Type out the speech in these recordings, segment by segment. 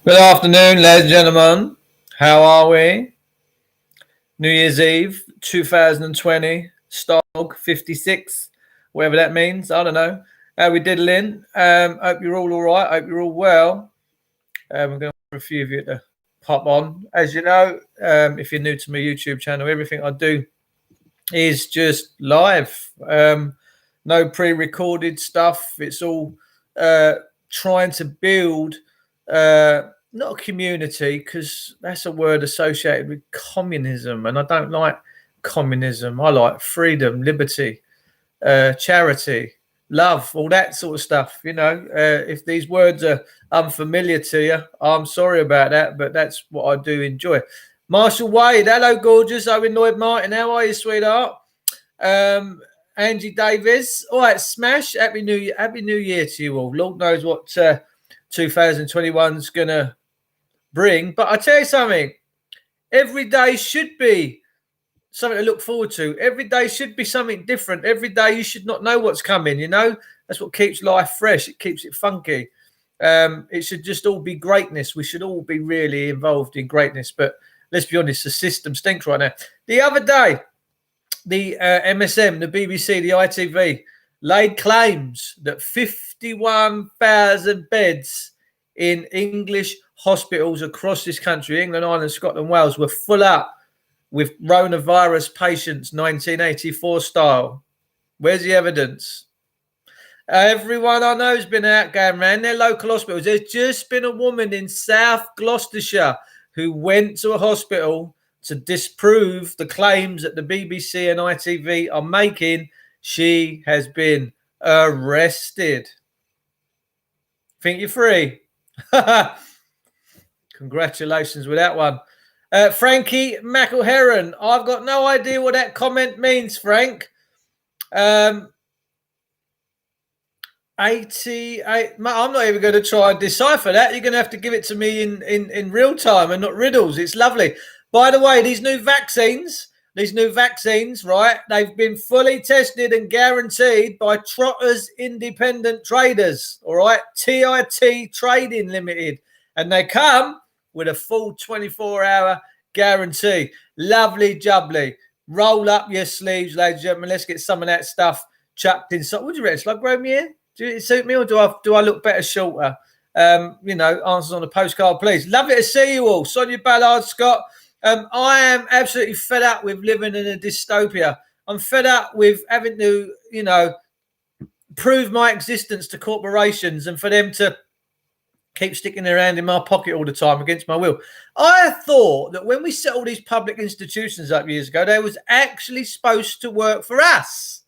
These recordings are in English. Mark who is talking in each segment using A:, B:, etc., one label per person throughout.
A: Good afternoon, ladies and gentlemen. How are we? New Year's Eve 2020, Stog 56, whatever that means. I don't know. How we diddling? Hope you're all right. Hope you're all well. I'm going to for a few of you to pop on. As you know, if you're new to my YouTube channel, everything I do is just live. No pre-recorded stuff. It's all trying to build not a community, because that's a word associated with communism, and I don't like communism. I like freedom, liberty, charity, love, all that sort of stuff. If these words are unfamiliar to you, I'm sorry about that, but that's what I do enjoy. Marshall Wade, hello, gorgeous. Owen Lloyd Martin, how are you, sweetheart? Angie Davis, all right, smash. Happy New Year to you all. Lord knows what 2021's gonna bring, but I tell you something, every day should be something to look forward to. Every day should be something different. Every day you should not know what's coming. That's what keeps life fresh. It keeps it funky. It should just all be greatness. We should all be really involved in greatness, but let's be honest, the system stinks right now. The other day, the MSM, the BBC, the ITV laid claims that 51,000 beds in English hospitals across this country, England, Ireland, Scotland, Wales, were full up with coronavirus patients, 1984 style. Where's the evidence? Everyone I know has been out going around their local hospitals. There's just been a woman in South Gloucestershire who went to a hospital to disprove the claims that the BBC and ITV are making. She has been arrested. Think you're free? Congratulations with that one. Frankie McElheron, I've got no idea what that comment means, Frank. 88. I'm not even going to try and decipher that. You're going to have to give it to me in real time and not riddles. It's lovely. By the way, these new vaccines, right, they've been fully tested and guaranteed by Trotters Independent Traders, all right, TIT Trading Limited, and they come with a full 24-hour guarantee. Lovely jubbly. Roll up your sleeves, ladies and gentlemen. Let's get some of that stuff chucked inside. What do you reckon? Shall I grow me here? Do it suit me, or do I look better shorter? Answers on the postcard, please. Love it to see you all. Sonia Ballard, Scott. I am absolutely fed up with living in a dystopia. I'm fed up with having to, prove my existence to corporations and for them to keep sticking their hand in my pocket all the time against my will. I thought that when we set all these public institutions up years ago, they was actually supposed to work for us.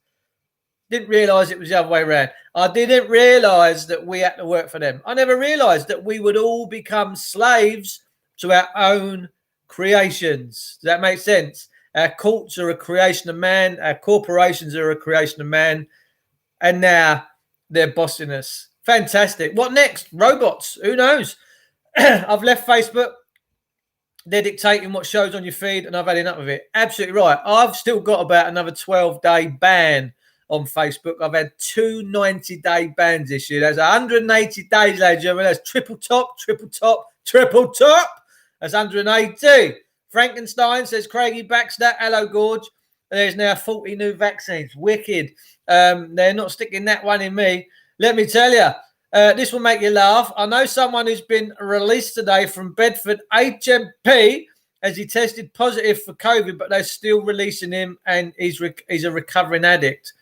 A: Didn't realise it was the other way around. I didn't realise that we had to work for them. I never realised that we would all become slaves to our own creations. Does that make sense? Our courts are a creation of man. Our corporations are a creation of man. And now they're bossing us. Fantastic. What next? Robots. Who knows? I've left Facebook. They're dictating what shows on your feed, and I've had enough of it. Absolutely right. I've still got about another 12-day ban on Facebook. I've had 2 90-day bans this year. That's 180 days, ladies and gentlemen. That's triple top. That's 180. Frankenstein says, Craigie Baxter, hello, Gorge. There's now 40 new vaccines. Wicked. They're not sticking that one in me. Let me tell you, this will make you laugh. I know someone who's been released today from Bedford HMP as he tested positive for COVID, but they're still releasing him, and he's a recovering addict.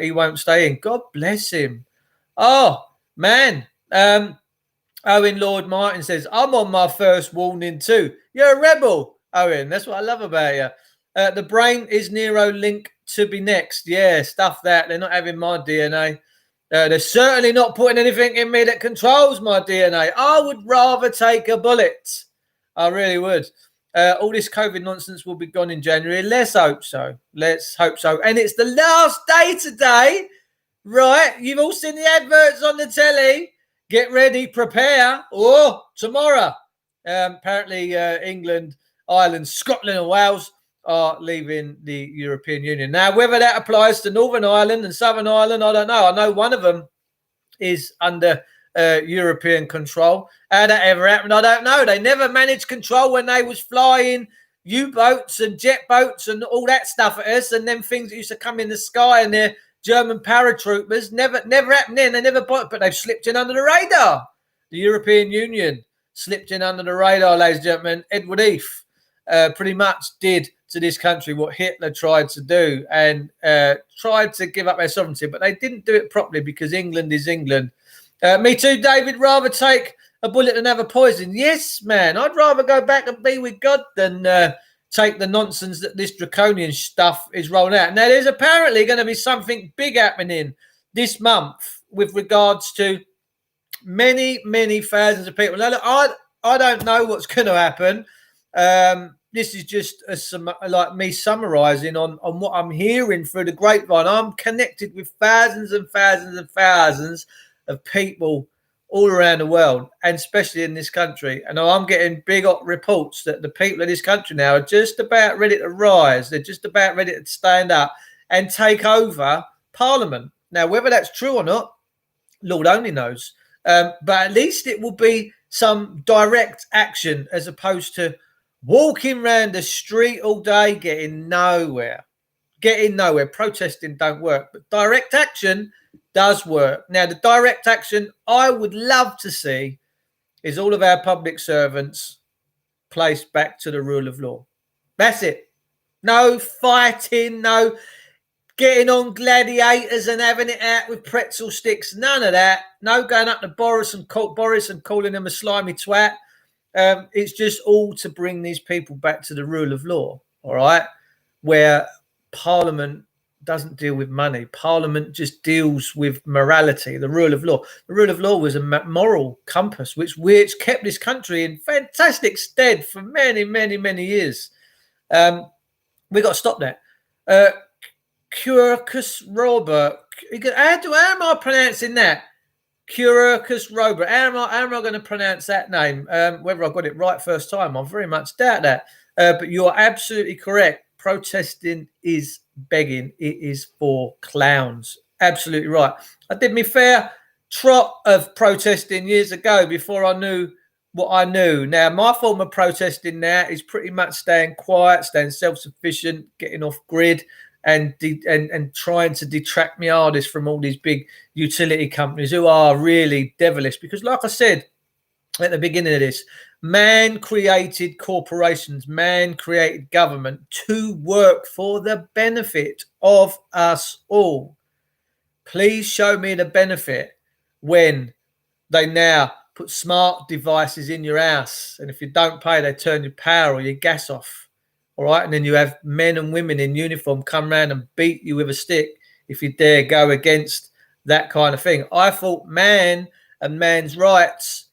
A: He won't stay in. God bless him. Oh, man. Owen Lord Martin says, I'm on my first warning too. You're a rebel, Owen. That's what I love about you. The brain is Neuralink to be next. Yeah, stuff that. They're not having my DNA. They're certainly not putting anything in me that controls my DNA. I would rather take a bullet. I really would. All this COVID nonsense will be gone in January. Let's hope so. And it's the last day today, right? You've all seen the adverts on the telly. Get ready, prepare. Oh, tomorrow. Apparently, England, Ireland, Scotland and Wales are leaving the European Union. Now, whether that applies to Northern Ireland and Southern Ireland, I don't know. I know one of them is under European control. How that ever happened, I don't know. They never managed control when they was flying U-boats and jet boats and all that stuff at us, and them things that used to come in the sky and they're German paratroopers. Never happened then. They never bought, but they've slipped in under the radar. The European Union slipped in under the radar, ladies and gentlemen. Edward Heath pretty much did to this country what Hitler tried to do and tried to give up their sovereignty, but they didn't do it properly because England is England. Me too, David. Rather take a bullet than have a poison. Yes, man. I'd rather go back and be with God than take the nonsense that this draconian stuff is rolling out. Now, there's apparently going to be something big happening this month with regards to many thousands of people. Now, look, I don't know what's going to happen. This is just like me summarising on what I'm hearing through the grapevine. I'm connected with thousands and thousands and thousands of people all around the world, and especially in this country. And I'm getting big reports that the people of this country now are just about ready to rise. They're just about ready to stand up and take over Parliament. Now, whether that's true or not, Lord only knows. But at least it will be some direct action as opposed to walking around the street all day, getting nowhere. Protesting don't work, but direct action does work. Now, the direct action I would love to see is all of our public servants placed back to the rule of law. That's it. No fighting, no getting on gladiators and having it out with pretzel sticks. None of that. No going up to Boris and calling him a slimy twat. It's just all to bring these people back to the rule of law, all right, where Parliament doesn't deal with money. Parliament just deals with morality, the rule of law. The rule of law was a moral compass which kept this country in fantastic stead for many years. We got to stop that. Quercus Robert. How am I pronouncing that? Quercus Robert. How am I going to pronounce that name? Whether I got it right first time, I very much doubt that. But you're absolutely correct. Protesting is begging. It is for clowns. Absolutely right. I did my fair trot of protesting years ago before I knew what I knew. Now, my form of protesting now is pretty much staying quiet, staying self-sufficient, getting off grid, and trying to detract me hardest from all these big utility companies who are really devilish. Because like I said at the beginning of this, man created corporations, man created government to work for the benefit of us all. Please show me the benefit when they now put smart devices in your house, and if you don't pay, they turn your power or your gas off. All right, and then you have men and women in uniform come around and beat you with a stick if you dare go against that kind of thing. I thought man and man's rights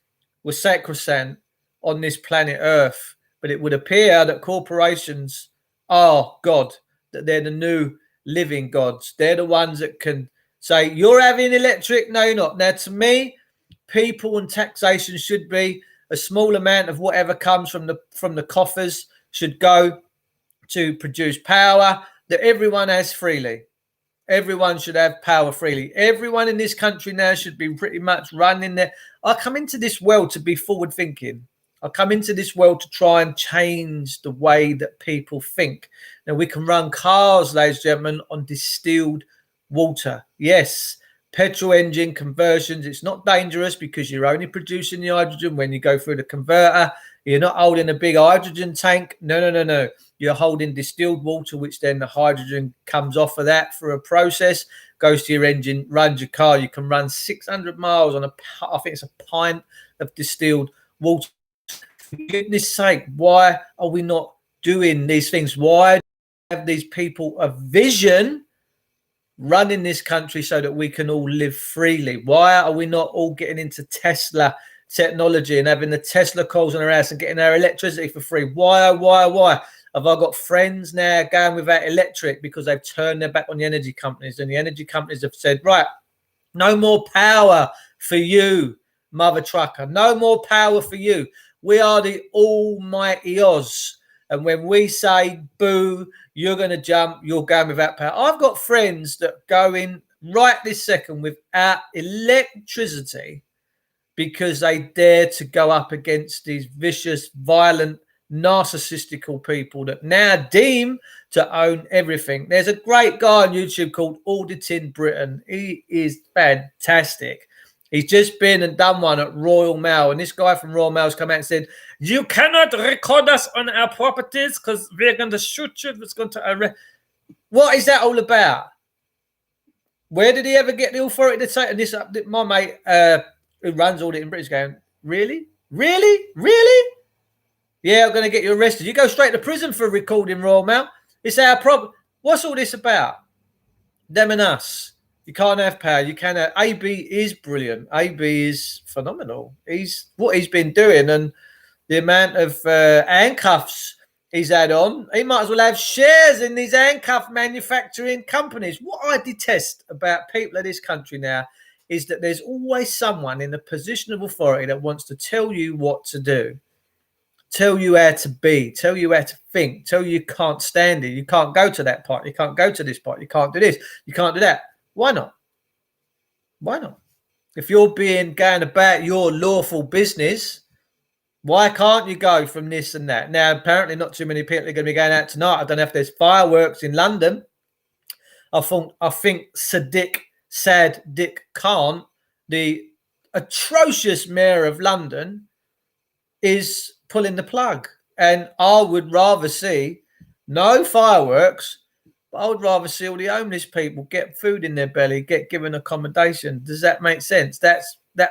A: were sacrosanct on this planet Earth, but it would appear that corporations are God, that they're the new living gods. They're the ones that can say, you're having electric, no, you're not. Now, to me, people and taxation should be a small amount of whatever comes from the coffers should go to produce power that everyone has freely. Everyone should have power freely. Everyone in this country now should be pretty much running there. I come into this world to be forward thinking. I come into this world to try and change the way that people think. Now, we can run cars, ladies and gentlemen, on distilled water. Yes, petrol engine conversions. It's not dangerous because you're only producing the hydrogen when you go through the converter. You're not holding a big hydrogen tank. No. You're holding distilled water, which then the hydrogen comes off of that for a process, goes to your engine, runs your car. You can run 600 miles on I think it's a pint of distilled water. For goodness sake, why are we not doing these things? Why have these people a vision running this country so that we can all live freely? Why are we not all getting into Tesla technology and having the Tesla coils on our house and getting our electricity for free? Why? Have I got friends now going without electric because they've turned their back on the energy companies, and the energy companies have said, right, no more power for you, mother trucker. No more power for you. We are the almighty Oz. And when we say boo, you're going to jump, you're going without power. I've got friends that go in right this second without electricity because they dare to go up against these vicious, violent, narcissistical people that now deem to own everything. There's a great guy on YouTube called Auditing Britain. He is fantastic. He's just been and done one at Royal Mail, and this guy from Royal Mail's come out and said, "You cannot record us on our properties because we're going to shoot you. It's going to arrest." What is that all about? Where did he ever get the authority to say? And this, my mate who runs Auditing Britain is going, really? Yeah, I'm going to get you arrested. You go straight to prison for recording Royal Mail. It's our problem. What's all this about? Them and us. You can't have power. You can have. AB is brilliant. AB is phenomenal. What he's been doing, and the amount of handcuffs he's had on. He might as well have shares in these handcuff manufacturing companies. What I detest about people of this country now is that there's always someone in a position of authority that wants to tell you what to do, tell you how to be, tell you how to think, tell you can't stand it. You can't go to that part. You can't go to this part. You can't do this. You can't do that. Why not? Why not? If you're going about your lawful business, why can't you go from this and that? Now, apparently not too many people are going to be going out tonight. I don't know if there's fireworks in London. I think Sadiq Khan, the atrocious mayor of London, is pulling the plug. And I would rather see no fireworks, but I would rather see all the homeless people get food in their belly, get given accommodation. Does that make sense? That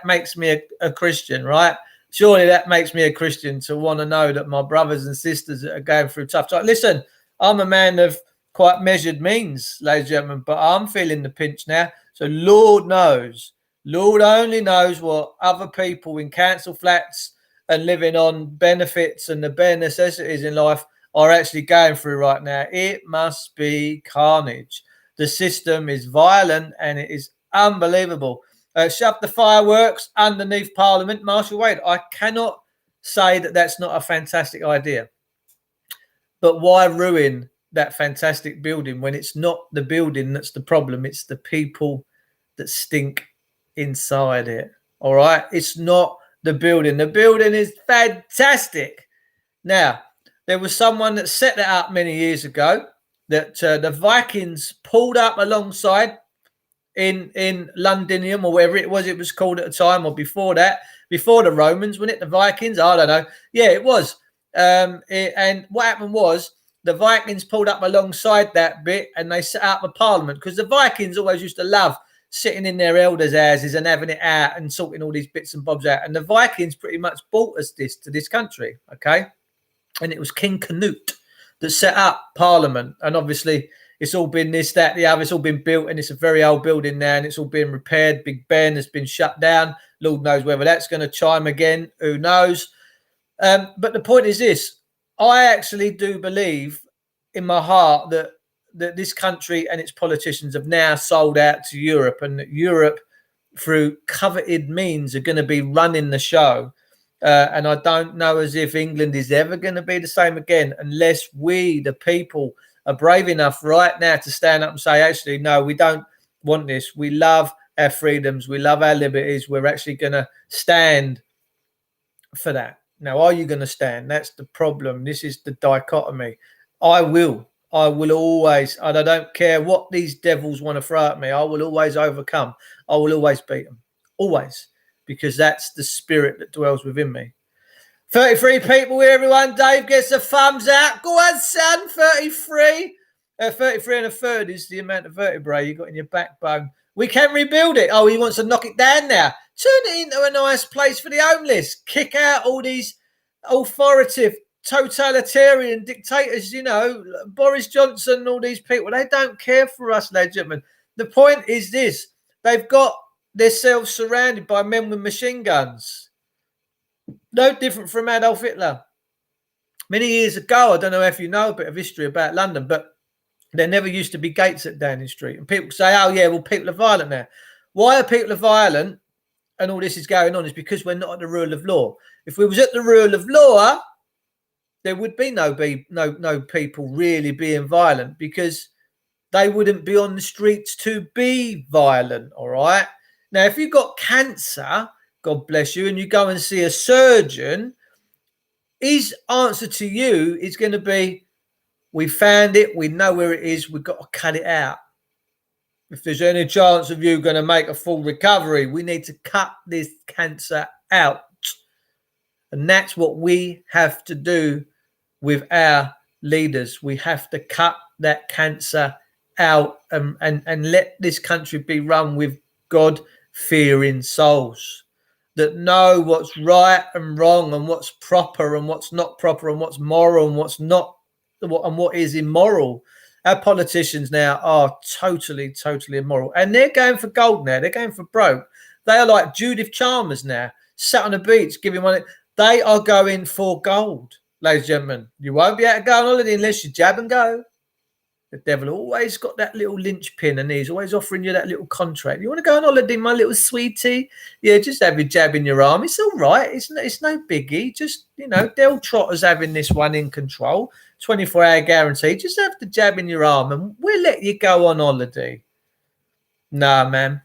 A: makes me a Christian, right? Surely that makes me a Christian to want to know that my brothers and sisters are going through tough times. Listen, I'm a man of quite measured means, ladies and gentlemen, but I'm feeling the pinch now. So Lord knows, Lord only knows what other people in council flats and living on benefits and the bare necessities in life are actually going through right now. It must be carnage. The system is violent and it is unbelievable. Shove the fireworks underneath Parliament, Marshall Wade. I cannot say that that's not a fantastic idea. But why ruin that fantastic building when it's not the building that's the problem? It's the people that stink inside it. All right? It's not the building. The building is fantastic. Now, there was someone that set that up many years ago that the Vikings pulled up alongside in Londinium or wherever it was called at the time, or before that, before the Romans, wasn't it? The Vikings? I don't know. Yeah, it was. And what happened was the Vikings pulled up alongside that bit and they set up a parliament, because the Vikings always used to love sitting in their elders' houses and having it out and sorting all these bits and bobs out. And the Vikings pretty much brought us to this country, okay? And it was King Canute that set up Parliament. And obviously it's all been this, that, the other. It's all been built, and it's a very old building now, and it's all been repaired. Big Ben has been shut down. Lord knows whether that's going to chime again. Who knows? But the point is this. I actually do believe in my heart that this country and its politicians have now sold out to Europe, and that Europe, through coveted means, are going to be running the show. And I don't know as if England is ever going to be the same again unless we, the people, are brave enough right now to stand up and say, actually, no, we don't want this. We love our freedoms. We love our liberties. We're actually going to stand for that. Now, are you going to stand? That's the problem. This is the dichotomy. I will always, and I don't care what these devils want to throw at me, I will always overcome. I will always beat them. Always. Because that's the spirit that dwells within me. 33 people here, everyone. Dave gets a thumbs out. Go on, son. 33. 33 and a third is the amount of vertebrae you got in your backbone. We can rebuild it. Oh, he wants to knock it down now. Turn it into a nice place for the homeless. Kick out all these authoritative, totalitarian dictators, you know, Boris Johnson, all these people. They don't care for us, ladies and gentlemen. The point is this. They've got themselves surrounded by men with machine guns. No different from Adolf Hitler. Many years ago, I don't know if you know a bit of history about London, but there never used to be gates at Downing Street. And people say, oh, yeah, well, people are violent now. Why are people violent and all this is going on is because we're not at the rule of law. If we was at the rule of law, there would be no people really being violent, because they wouldn't be on the streets to be violent, all right? Now, if you've got cancer, God bless you, and you go and see a surgeon, his answer to you is going to be, we found it, we know where it is, we've got to cut it out. If there's any chance of you going to make a full recovery, we need to cut this cancer out. And that's what we have to do with our leaders. We have to cut that cancer out and let this country be run with God-fearing souls that know what's right and wrong and what's proper and what's not proper and what's moral and what's not, and what is immoral. Our politicians now are totally immoral, and they're going for gold now. They're going for broke. They are like Judith Chalmers now, sat on the beach giving money. They are going for gold, ladies and gentlemen. You won't be able to go on holiday unless you jab and go. The devil always got that little linchpin, and he's always offering you that little contract. You want to go on holiday, my little sweetie? Yeah, just have your jab in your arm. It's all right. It's no biggie. Just, Del Trotter's having this one in control. 24-hour guarantee. Just have the jab in your arm and we'll let you go on holiday. Nah, man.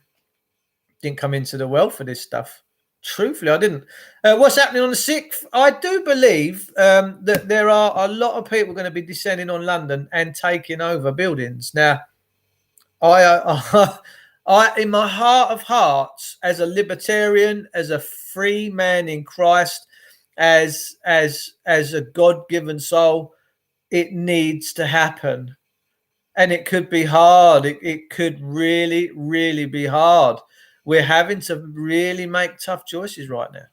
A: Didn't come into the world for this stuff. Truthfully, I didn't. What's happening on the 6th? I do believe that there are a lot of people going to be descending on London and taking over buildings. Now, I in my heart of hearts, as a libertarian, as a free man in Christ, as a God-given soul, it needs to happen. And it could be hard. It could really be hard. We're having to really make tough choices right now.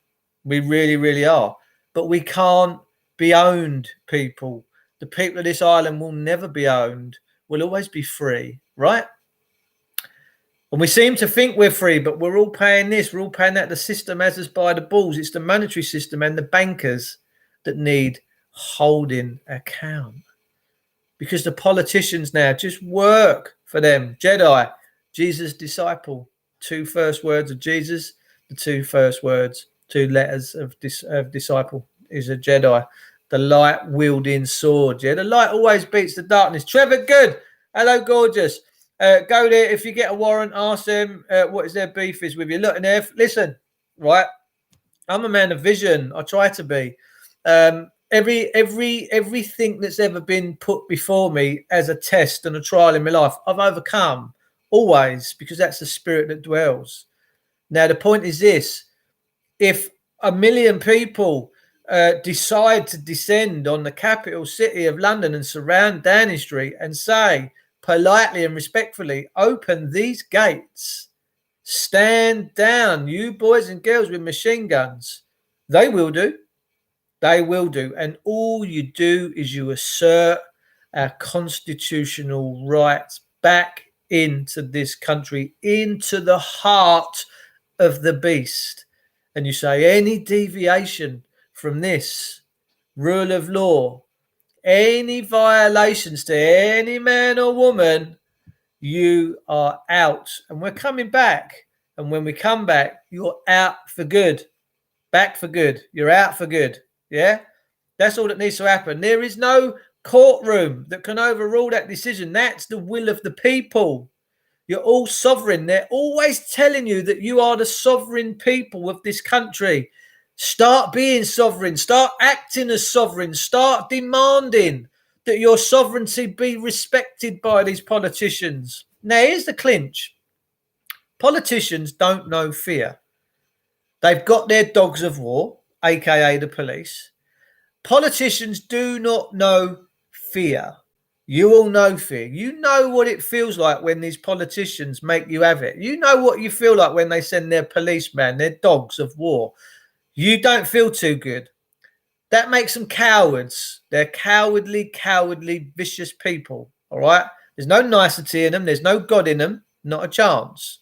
A: We really are. But we can't be owned, people. The people of this island will never be owned. We'll always be free, right? And we seem to think we're free, but we're all paying this. We're all paying that. The system has us by the balls. It's the monetary system and the bankers that need holding account. Because the politicians now just work for them. Jedi, Jesus' disciple. 2 first words of Jesus, the 2 first words, 2 letters of disciple is a Jedi. The light wielding sword. Yeah, the light always beats the darkness. Trevor Good. Hello, gorgeous. Go there. If you get a warrant, ask them what is their beef is with you. Look in there. Listen, right? I'm a man of vision. I try to be. Everything that's ever been put before me as a test and a trial in my life, I've overcome. Always, because that's the spirit that dwells. Now, the point is this. If 1 million people decide to descend on the capital city of London and surround Downing Street and say, politely and respectfully, open these gates, stand down, you boys and girls with machine guns, they will do. They will do. And all you do is you assert our constitutional rights back into this country, into the heart of the beast. And you say any deviation from this rule of law, any violations to any man or woman, you are out. And we're coming back. And when we come back, you're out for good. Back for good. You're out for good. Yeah? That's all that needs to happen. There is no courtroom that can overrule that decision. That's the will of the people. You're all sovereign. They're always telling you that you are the sovereign people of this country. Start being sovereign. Start acting as sovereign. Start demanding that your sovereignty be respected by these politicians. Now, here's the clinch. Politicians don't know fear. They've got their dogs of war, aka the police. Politicians do not know fear. You all know fear. You know what it feels like when these politicians make you have it. You know what you feel like when they send their policemen, their dogs of war. You don't feel too good. That makes them cowards. They're cowardly, vicious people. All right? There's no nicety in them. There's no God in them. Not a chance.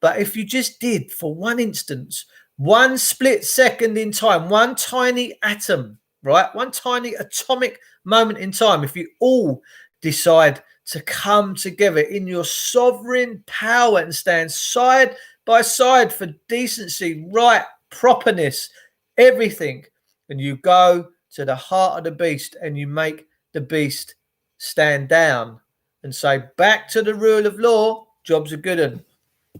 A: But if you just did, for one instance, one split second in time, one tiny atom, right? One tiny atomic moment in time, if you all decide to come together in your sovereign power and stand side by side for decency, right, properness, everything, and you go to the heart of the beast and you make the beast stand down and say, back to the rule of law, job's a good one.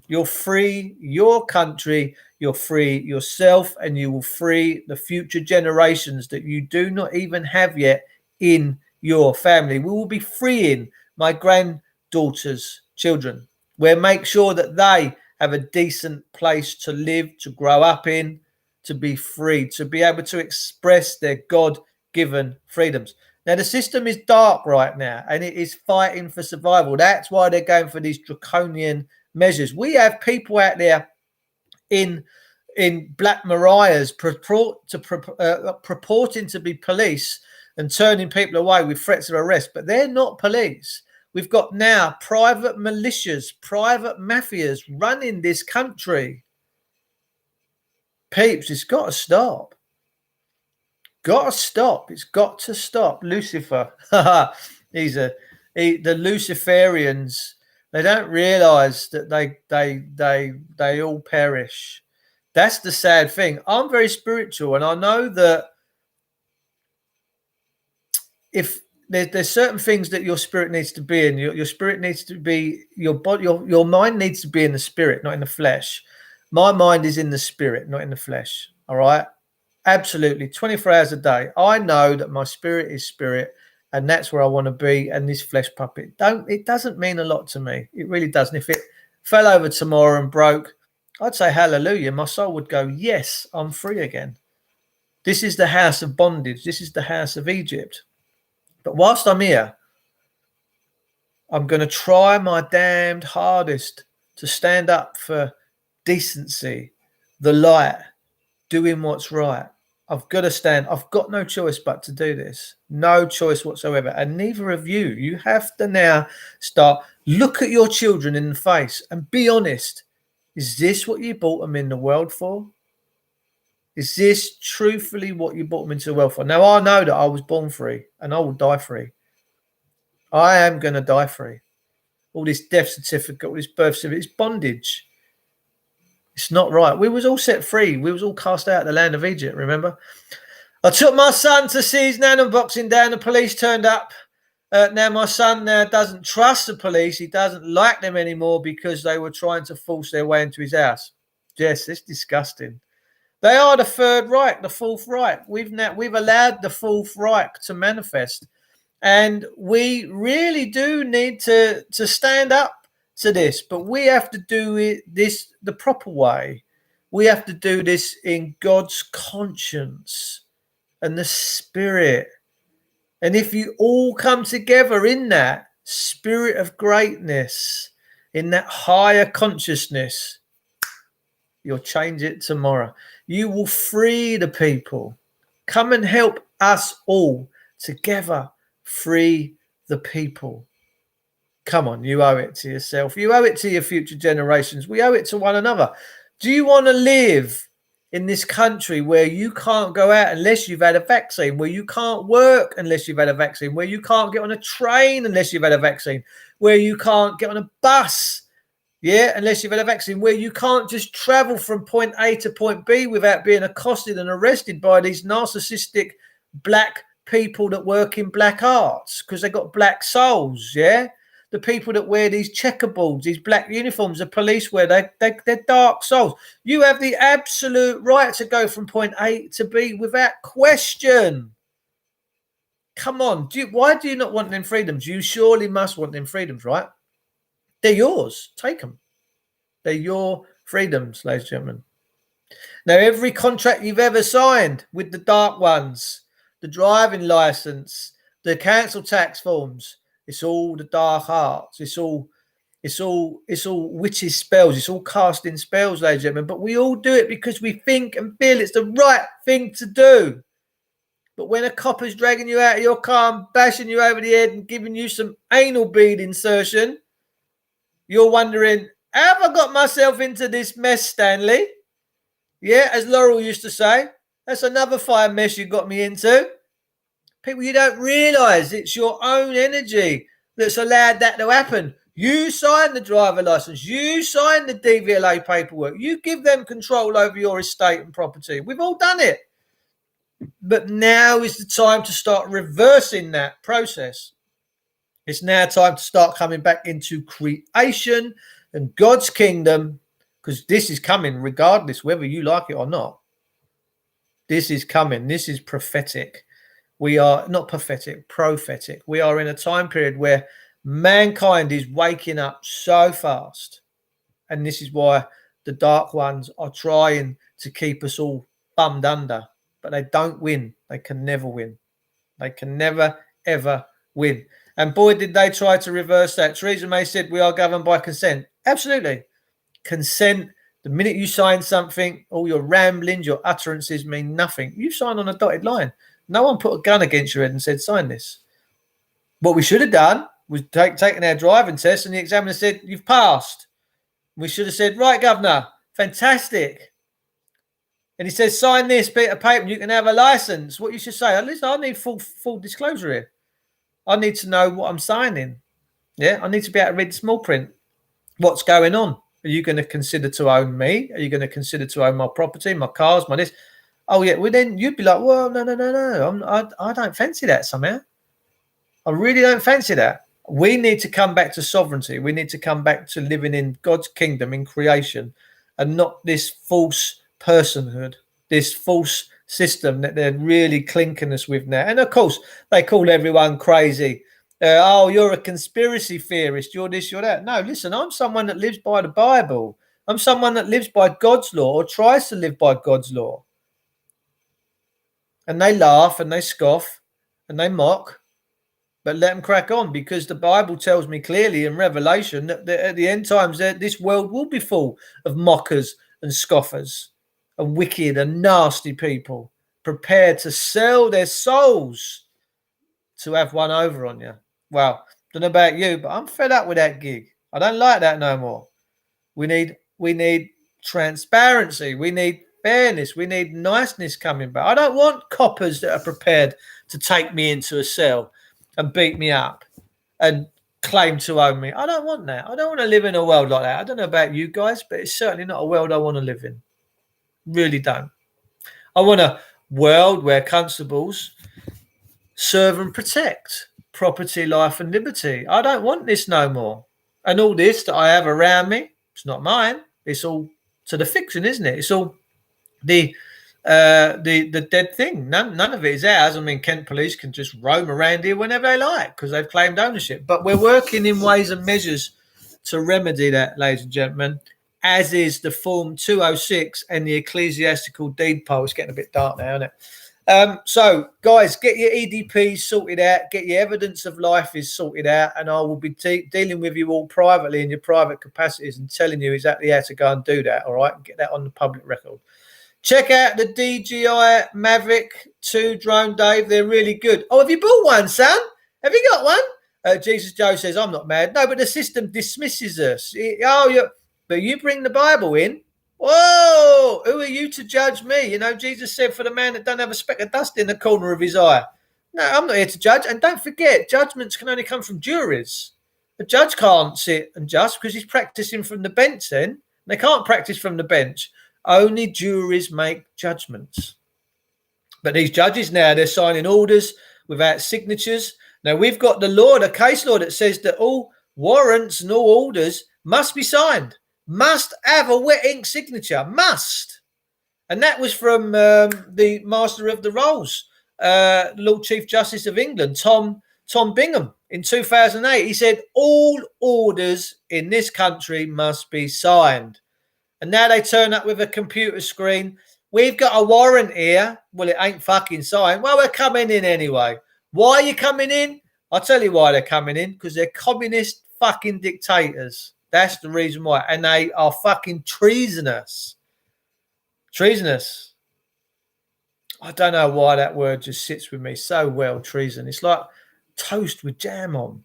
A: You'll free your country, you'll free yourself, and you will free the future generations that you do not even have yet in your family. We will be freeing my granddaughter's children. We'll make sure that they have a decent place to live, to grow up in, to be free, to be able to express their God-given freedoms. Now, the system is dark right now, and it is fighting for survival. That's why they're going for these draconian measures. We have people out there in Black Mariahs purporting to be police and turning people away with threats of arrest, but they're not police. We've got now private militias, private mafias running this country. Peeps, it's got to stop. Got to stop. It's got to stop. Lucifer. The Luciferians. They don't realize that they all perish. That's the sad thing. I'm very spiritual, and I know that if there's certain things that your spirit needs to be in, your spirit needs to be, your body, your mind needs to be in the spirit, not in the flesh. My mind is in the spirit, not in the flesh. All right, absolutely, 24 hours a day. I know that my spirit is spirit. And that's where I want to be. And this flesh puppet, it doesn't mean a lot to me. It really doesn't. If it fell over tomorrow and broke, I'd say hallelujah. My soul would go, yes, I'm free again. This is the house of bondage. This is the house of Egypt. But whilst I'm here, I'm going to try my damned hardest to stand up for decency, the light, doing what's right. I've got to stand. I've got no choice but to do this. No choice whatsoever. And neither of you. You have to now look at your children in the face and be honest. Is this what you brought them in the world for? Is this truthfully what you brought them into the world for? Now, I know that I was born free and I will die free. I am going to die free. All this death certificate, all this birth certificate, it's bondage. It's not right. We was all set free. We was all cast out of the land of Egypt, remember? I took my son to see his nan unboxing down. The police turned up. Now, my son now doesn't trust the police. He doesn't like them anymore because they were trying to force their way into his house. Yes, it's disgusting. They are the Third Reich, the Fourth Reich. We've allowed the Fourth Reich to manifest. And we really do need to stand up to this, but we have to do this the proper way. We have to do this in God's conscience and the spirit. And if you all come together in that spirit of greatness, in that higher consciousness, you'll change it tomorrow. You will free the people. Come and help us all together free the people. Come on, you owe it to yourself. You owe it to your future generations. We owe it to one another. Do you want to live in this country where you can't go out unless you've had a vaccine, where you can't work unless you've had a vaccine, where you can't get on a train unless you've had a vaccine, where you can't get on a bus, unless you've had a vaccine, where you can't just travel from point A to point B without being accosted and arrested by these narcissistic black people that work in black arts because they've got black souls, The people that wear these checkerboards, these black uniforms, the police wear, they're dark souls. You have the absolute right to go from point A to B without question. Come on. Why do you not want them freedoms? You surely must want them freedoms, right? They're yours. Take them. They're your freedoms, ladies and gentlemen. Now, every contract you've ever signed with the dark ones, the driving license, the council tax forms, it's all the dark arts. It's all witches' spells. It's all casting spells, ladies and gentlemen. But we all do it because we think and feel it's the right thing to do. But when a cop is dragging you out of your car and bashing you over the head and giving you some anal bead insertion, you're wondering, how have I got myself into this mess, Stanley? Yeah, as Laurel used to say, that's another fire mess you got me into. People, you don't realise it's your own energy that's allowed that to happen. You sign the driver licence. You sign the DVLA paperwork. You give them control over your estate and property. We've all done it. But now is the time to start reversing that process. It's now time to start coming back into creation And God's kingdom, because this is coming regardless whether you like it or not. This is coming. This is prophetic. We are not prophetic. We are in a time period where mankind is waking up so fast. And this is why the dark ones are trying to keep us all bummed under. But they don't win. They can never win. They can never, ever win. And boy, did they try to reverse that. Theresa May said we are governed by consent. Absolutely. Consent. The minute you sign something, all your ramblings, your utterances mean nothing. You sign on a dotted line. No one put a gun against your head and said, sign this. What we should have done was taken our driving test, and the examiner said, you've passed. We should have said, right, Governor, fantastic. And he says, sign this bit of paper and you can have a license. What you should say, listen, I need full disclosure here. I need to know what I'm signing. Yeah, I need to be able to read small print. What's going on? Are you going to consider to own me? Are you going to consider to own my property, my cars, my this? Oh, yeah. Well, then you'd be like, well, no. I don't fancy that somehow. I really don't fancy that. We need to come back to sovereignty. We need to come back to living in God's kingdom, in creation, and not this false personhood, this false system that they're really clinking us with now. And, of course, they call everyone crazy. Oh, you're a conspiracy theorist. You're this, you're that. No, listen, I'm someone that lives by the Bible. I'm someone that lives by God's law or tries to live by God's law. And they laugh and they scoff and they mock, but let them crack on, because the Bible tells me clearly in Revelation that at the end times this world will be full of mockers and scoffers and wicked and nasty people prepared to sell their souls to have one over on you. Well, don't know about you, but I'm fed up with that gig. I don't like that no more. We need transparency. We need fairness. We need niceness coming back. I don't want coppers that are prepared to take me into a cell and beat me up and claim to own me. I don't want that. I don't want to live in a world like that. I don't know about you guys, but it's certainly not a world I want to live in. Really don't. I want a world where constables serve and protect property, life and liberty. I don't want this no more. And all this that I have around me, it's not mine. It's all to the fiction, isn't it? It's all the dead thing. None of it is ours. I mean, Kent Police can just roam around here whenever they like because they've claimed ownership. But we're working in ways and measures to remedy that, ladies and gentlemen, as is the Form 206 and the ecclesiastical deed poll. It's getting a bit dark now, isn't it? So, guys, get your EDPs sorted out. Get your evidence of life is sorted out. And I will be dealing with you all privately in your private capacities and telling you exactly how to go and do that, all right? And get that on the public record. Check out the DJI Mavic 2 drone, Dave. They're really good. Oh, have you bought one, son? Have you got one? Jesus Joe says, I'm not mad. No, but the system dismisses us. But you bring the Bible in. Whoa, who are you to judge me? You know, Jesus said, for the man that don't have a speck of dust in the corner of his eye. No, I'm not here to judge. And don't forget, judgments can only come from juries. The judge can't sit and judge because he's practicing from the bench then. They can't practice from the bench. Only juries make judgments. But these judges now, they're signing orders without signatures. Now, we've got the law, the case law that says that all warrants and all orders must be signed. Must have a wet ink signature. Must. And that was from the Master of the Rolls, Lord Chief Justice of England, Tom Bingham, in 2008. He said, all orders in this country must be signed. And now they turn up with a computer screen. We've got a warrant here. Well, it ain't fucking signed. Well, we're coming in anyway. Why are you coming in? I'll tell you why they're coming in. Because they're communist fucking dictators. That's the reason why. And they are fucking treasonous. Treasonous. I don't know why that word just sits with me so well, treason. It's like toast with jam on.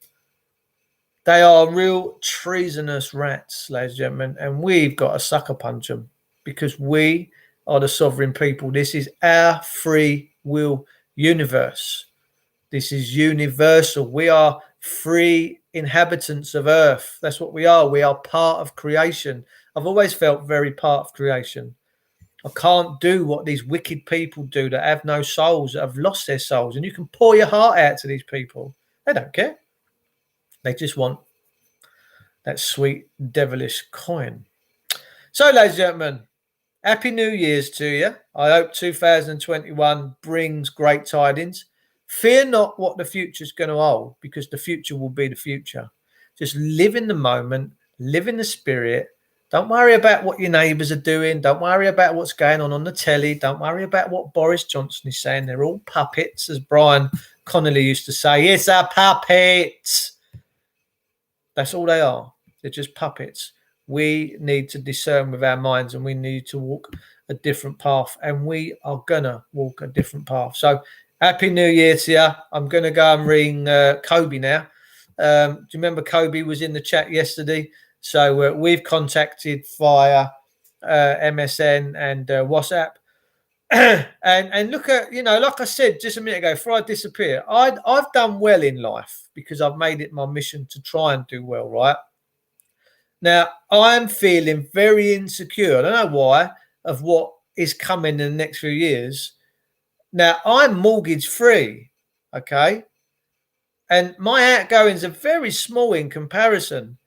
A: They are real treasonous rats, ladies and gentlemen. And we've got to sucker punch them because we are the sovereign people. This is our free will universe. This is universal. We are free inhabitants of Earth. That's what we are. We are part of creation. I've always felt very part of creation. I can't do what these wicked people do that have no souls, that have lost their souls. And you can pour your heart out to these people. They don't care. They just want that sweet devilish coin. So, ladies and gentlemen, Happy New Year's to you. I hope 2021 brings great tidings. Fear not what the future's going to hold, because the future will be the future. Just live in the moment, live in the spirit. Don't worry about what your neighbours are doing. Don't worry about what's going on the telly. Don't worry about what Boris Johnson is saying. They're all puppets, as Brian Connolly used to say. It's a puppet. That's all they are. They're just puppets. We need to discern with our minds, and we need to walk a different path, and we are gonna walk a different path. So Happy New Year to you. I'm gonna go and ring Kobe now. Do you remember Kobe was in the chat yesterday? So we've contacted via MSN and WhatsApp. and look at, like I said just a minute ago, before I disappear, I've done well in life because I've made it my mission to try and do well, right? Now, I'm feeling very insecure. I don't know why, of what is coming in the next few years. Now, I'm mortgage free, okay? And my outgoings are very small in comparison.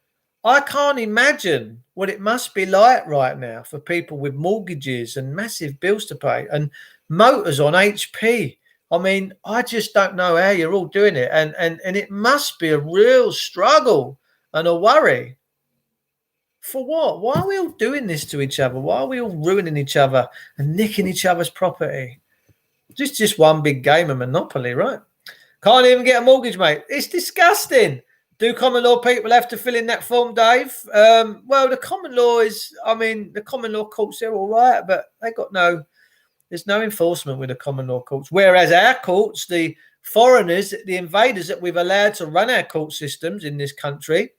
A: I can't imagine what it must be like right now for people with mortgages and massive bills to pay and motors on HP. I mean, I just don't know how you're all doing it. And it must be a real struggle and a worry. For what? Why are we all doing this to each other? Why are we all ruining each other and nicking each other's property? Just one big game of Monopoly, right? Can't even get a mortgage, mate. It's disgusting. Do common law people have to fill in that form, Dave? Well, the common law the common law courts, they're all right, but there's no enforcement with the common law courts. Whereas our courts, the foreigners, the invaders that we've allowed to run our court systems in this country,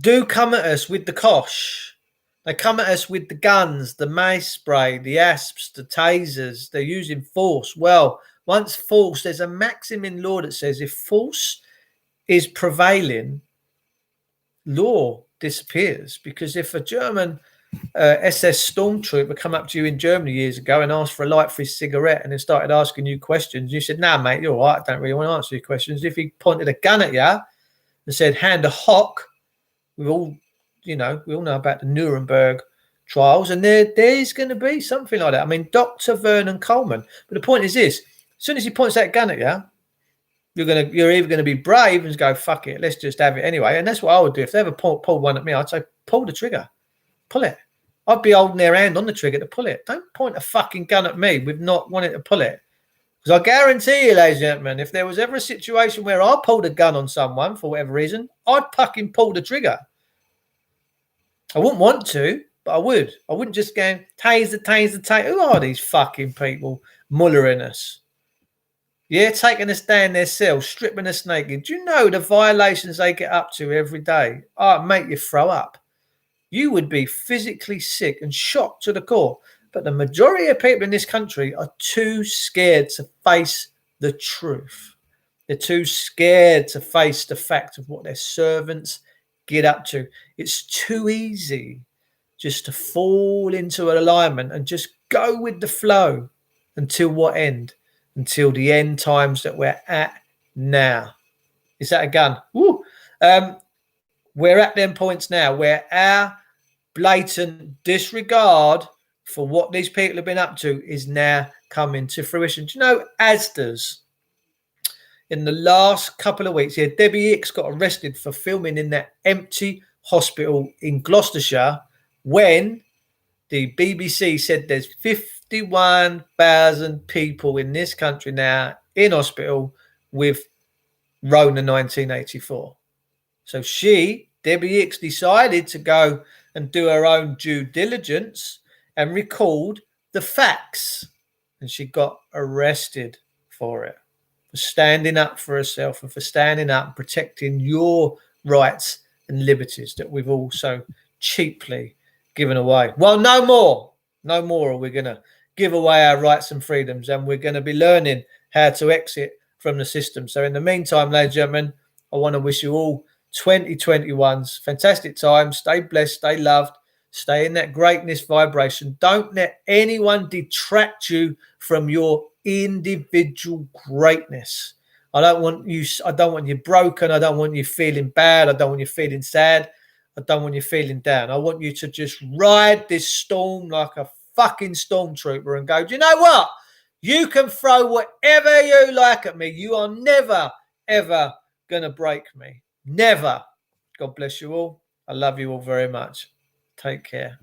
A: do come at us with the kosh. They come at us with the guns, the mace spray, the asps, the tasers. They're using force. Well, once force, there's a maxim in law that says if force is prevailing, law disappears. Because if a German SS stormtrooper come up to you in Germany years ago and asked for a light for his cigarette and then started asking you questions, you said, "Nah, mate, you're all right. I don't really want to answer your questions." If he pointed a gun at you and said, "Hand a hock," we all know about the Nuremberg trials, and there's going to be something like that. I mean, Dr. Vernon Coleman. But the point is this: as soon as he points that gun at you, you're either going to be brave and go, "Fuck it, let's just have it anyway." And that's what I would do if they ever pulled one at me. I'd say, "Pull the trigger, pull it." I'd be holding their hand on the trigger to pull it. Don't point a fucking gun at me with not wanting to pull it. Because I guarantee you, ladies and gentlemen, if there was ever a situation where I pulled a gun on someone for whatever reason, I'd fucking pull the trigger. I wouldn't want to, but I would. I wouldn't just go, taser. Who are these fucking people mullering us? Yeah, taking us down their cell, stripping us naked. Do you know the violations they get up to every day? Oh, it'd make you throw up. You would be physically sick and shocked to the core. But the majority of people in this country are too scared to face the truth. They're too scared to face the fact of what their servants get up to. It's too easy just to fall into an alignment and just go with the flow until what end? Until the end times that we're at now. Is that a gun? Woo. We're at them points now where our blatant disregard for what these people have been up to is now coming to fruition. Do you know, Asda's in the last couple of weeks, Debbie Hicks got arrested for filming in that empty hospital in Gloucestershire when the BBC said there's 51,000 people in this country now in hospital with Rona 1984. So Debbie Hicks, decided to go and do her own due diligence and record the facts. And she got arrested for it, for standing up for herself and for standing up and protecting your rights and liberties that we've all so cheaply given away. Well, no more are we going to give away our rights and freedoms, and we're going to be learning how to exit from the system. So in the meantime, ladies and gentlemen, I want to wish you all 2021's fantastic time. Stay blessed, stay loved, stay in that greatness vibration. Don't let anyone detract you from your individual greatness. I don't want you broken. I don't want you feeling bad. I don't want you feeling sad. I don't want you feeling down. I want you to just ride this storm like a fucking stormtrooper and go, do you know what? You can throw whatever you like at me. You are never, ever going to break me. Never. God bless you all. I love you all very much. Take care.